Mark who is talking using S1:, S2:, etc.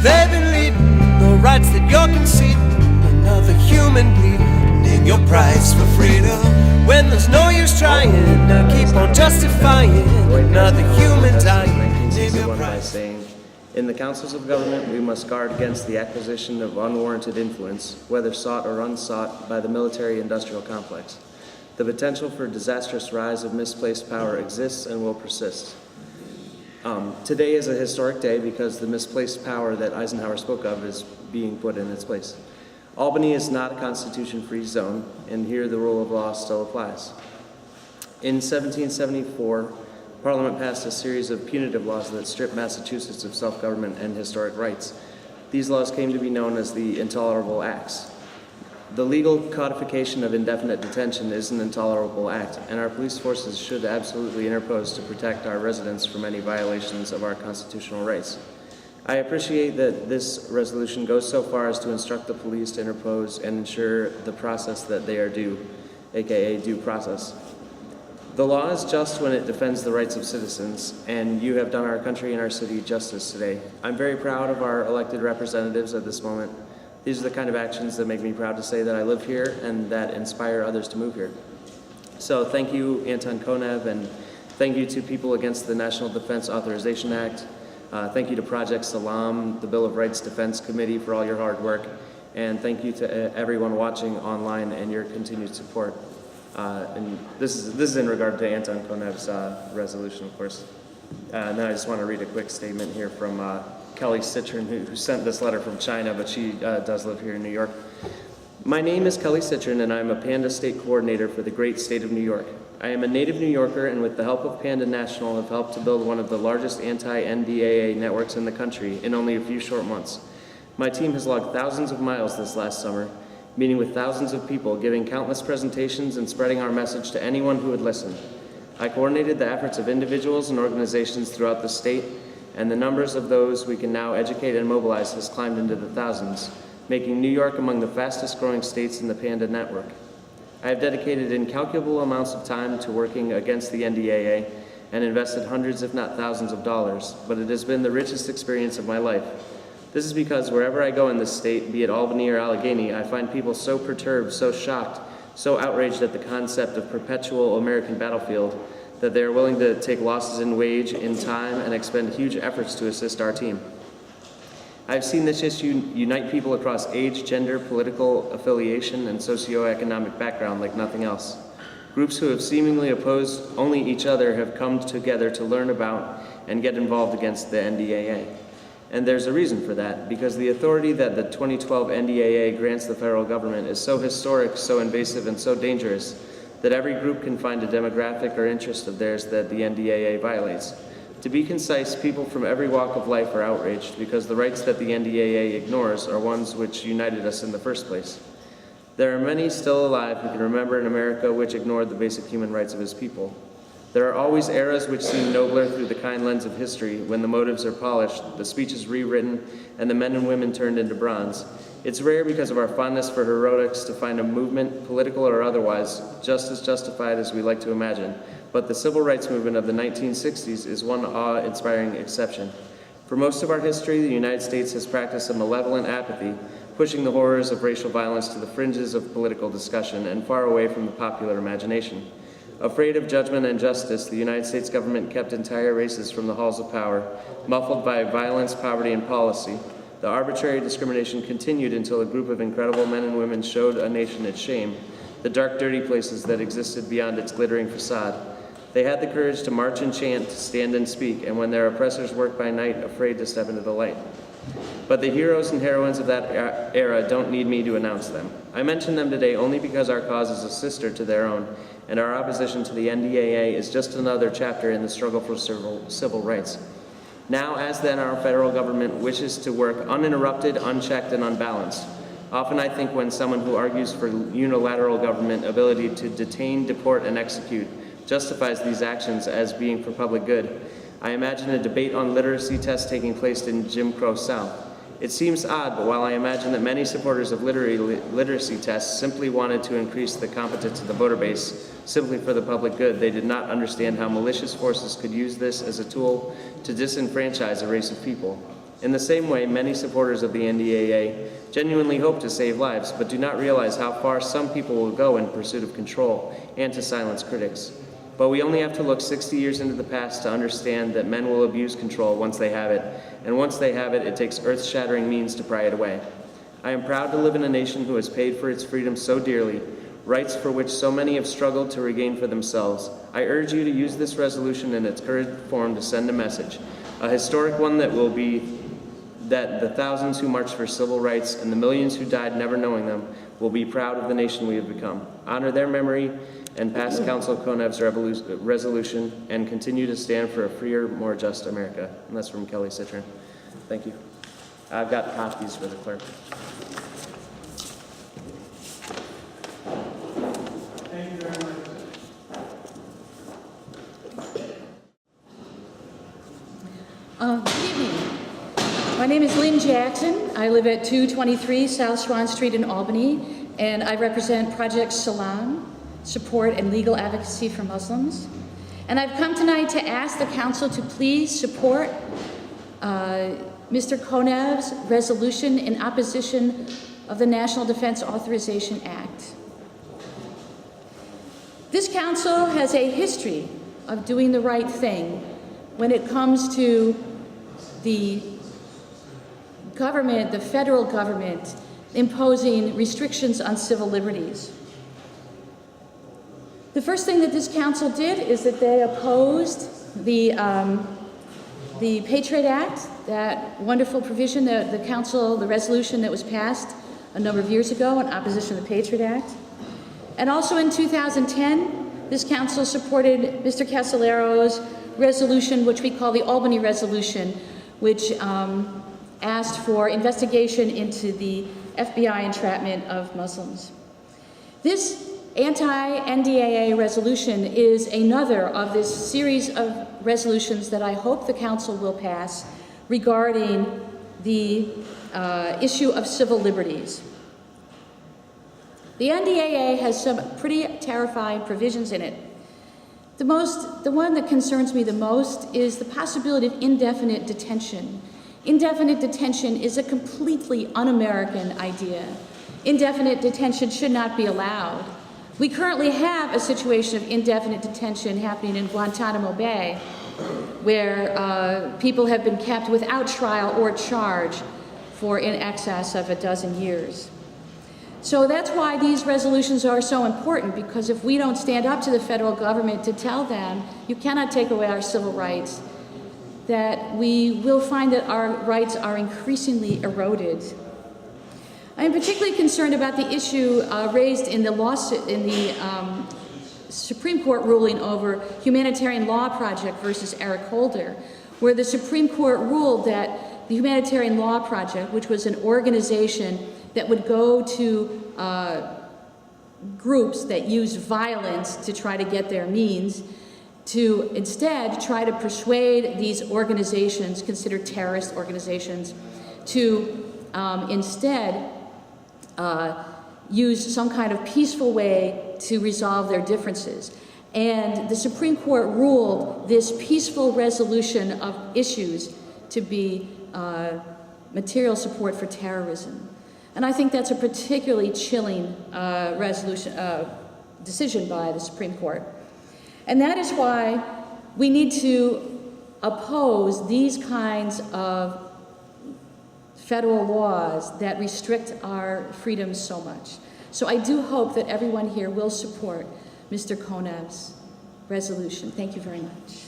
S1: They've been leading the rights that you're conceding. Another human bleeding. Name your price for freedom. When there's no use trying to keep on justifying another human dying. Name your price.
S2: Saying, in the councils of government, we must guard against the acquisition of unwarranted influence, whether sought or unsought, by the military-industrial complex. The potential for disastrous rise of misplaced power exists and will persist. Today is a historic day because the misplaced power that Eisenhower spoke of is being put in its place. Albany is not a constitution-free zone, and here the rule of law still applies. In 1774, Parliament passed a series of punitive laws that stripped Massachusetts of self-government and historic rights. These laws came to be known as the Intolerable Acts. The legal codification of indefinite detention is an intolerable act, and our police forces should absolutely interpose to protect our residents from any violations of our constitutional rights. I appreciate that this resolution goes so far as to instruct the police to interpose and ensure the process that they are due, aka due process. The law is just when it defends the rights of citizens, and you have done our country and our city justice today. I'm very proud of our elected representatives at this moment. These are the kind of actions that make me proud to say that I live here and that inspire others to move here. So thank you, Anton Konev, and thank you to People Against the National Defense Authorization Act. Thank you to Project SALAM, the Bill of Rights Defense Committee, for all your hard work. And thank you to everyone watching online and your continued support. And this is in regard to Anton Konev's resolution, of course. And then I just want to read a quick statement here from Kelly Citron, who sent this letter from China, but she does live here in New York. My name is Kelly Citron, and I'm a PANDA state coordinator for the great state of New York. I am a native New Yorker, and with the help of PANDA National, have helped to build one of the largest anti-NDAA networks in the country in only a few short months. My team has logged thousands of miles this last summer, meeting with thousands of people, giving countless presentations, and spreading our message to anyone who would listen. I coordinated the efforts of individuals and organizations throughout the state, and the numbers of those we can now educate and mobilize has climbed into the thousands, making New York among the fastest growing states in the PANDA network. I have dedicated incalculable amounts of time to working against the NDAA and invested hundreds if not thousands of dollars, but it has been the richest experience of my life. This is because wherever I go in this state, be it Albany or Allegheny, I find people so perturbed, so shocked, so outraged at the concept of perpetual American battlefield that they are willing to take losses in wage, in time, and expend huge efforts to assist our team. I've seen this issue unite people across age, gender, political affiliation, and socioeconomic background like nothing else. Groups who have seemingly opposed only each other have come together to learn about and get involved against the NDAA. And there's a reason for that, because the authority that the 2012 NDAA grants the federal government is so historic, so invasive, and so dangerous that every group can find a demographic or interest of theirs that the NDAA violates. To be concise, people from every walk of life are outraged because the rights that the NDAA ignores are ones which united us in the first place. There are many still alive who can remember an America which ignored the basic human rights of his people. There are always eras which seem nobler through the kind lens of history, when the motives are polished, the speeches rewritten, and the men and women turned into bronze. It's rare because of our fondness for heroics to find a movement, political or otherwise, just as justified as we like to imagine. But the civil rights movement of the 1960s is one awe-inspiring exception. For most of our history, the United States has practiced a malevolent apathy, pushing the horrors of racial violence to the fringes of political discussion and far away from the popular imagination. Afraid of judgment and justice, the United States government kept entire races from the halls of power, muffled by violence, poverty, and policy. The arbitrary discrimination continued until a group of incredible men and women showed a nation its shame, the dark, dirty places that existed beyond its glittering facade. They had the courage to march and chant, to stand and speak, and when their oppressors worked by night, afraid to step into the light. But the heroes and heroines of that era don't need me to announce them. I mention them today only because our cause is a sister to their own, and our opposition to the NDAA is just another chapter in the struggle for civil rights. Now, as then, our federal government wishes to work uninterrupted, unchecked, and unbalanced. Often I think when someone who argues for unilateral government ability to detain, deport, and execute justifies these actions as being for public good, I imagine a debate on literacy tests taking place in Jim Crow South. It seems odd, but while I imagine that many supporters of literacy tests simply wanted to increase the competence of the voter base simply for the public good, they did not understand how malicious forces could use this as a tool to disenfranchise a race of people. In the same way, many supporters of the NDAA genuinely hope to save lives, but do not realize how far some people will go in pursuit of control and to silence critics. But we only have to look 60 years into the past to understand that men will abuse control once they have it, and once they have it, it takes earth-shattering means to pry it away. I am proud to live in a nation who has paid for its freedom so dearly, rights for which so many have struggled to regain for themselves. I urge you to use this resolution in its current form to send a message, a historic one that will be that the thousands who marched for civil rights and the millions who died never knowing them will be proud of the nation we have become. Honor their memory and pass Council Konev's resolution and continue to stand for a freer, more just America. And that's from Kelly Citron. Thank you. I've got copies for the clerk.
S3: Thank you very much.
S4: Good evening. My name is Lynn Jackson. I live at 223 South Swan Street in Albany, and I represent Project SALAM, Support and Legal Advocacy for Muslims. And I've come tonight to ask the Council to please support Mr. Konev's resolution in opposition of the National Defense Authorization Act. This Council has a history of doing the right thing when it comes to the government, the federal government, imposing restrictions on civil liberties. The first thing that this Council did is that they opposed the Patriot Act, that wonderful provision that the resolution that was passed a number of years ago in opposition to the Patriot Act. And also in 2010, this Council supported Mr. Casallero's resolution, which we call the Albany Resolution, which asked for investigation into the FBI entrapment of Muslims. This anti-NDAA resolution is another of this series of resolutions that I hope the Council will pass regarding the issue of civil liberties. The NDAA has some pretty terrifying provisions in it. The one that concerns me the most is the possibility of indefinite detention. Indefinite detention is a completely un-American idea. Indefinite detention should not be allowed. We currently have a situation of indefinite detention happening in Guantanamo Bay, where people have been kept without trial or charge for in excess of 12 years. So that's why these resolutions are so important, because if we don't stand up to the federal government to tell them, you cannot take away our civil rights, that we will find that our rights are increasingly eroded. I am particularly concerned about the issue raised in the lawsuit, in the Supreme Court ruling over Humanitarian Law Project versus Eric Holder, where the Supreme Court ruled that the Humanitarian Law Project, which was an organization that would go to groups that used violence to try to get their means, to instead try to persuade these organizations, considered terrorist organizations, to instead use some kind of peaceful way to resolve their differences. And the Supreme Court ruled this peaceful resolution of issues to be material support for terrorism. And I think that's a particularly chilling decision by the Supreme Court. And that is why we need to oppose these kinds of federal laws that restrict our freedoms so much. So I do hope that everyone here will support Mr. Konev's resolution. Thank you very much.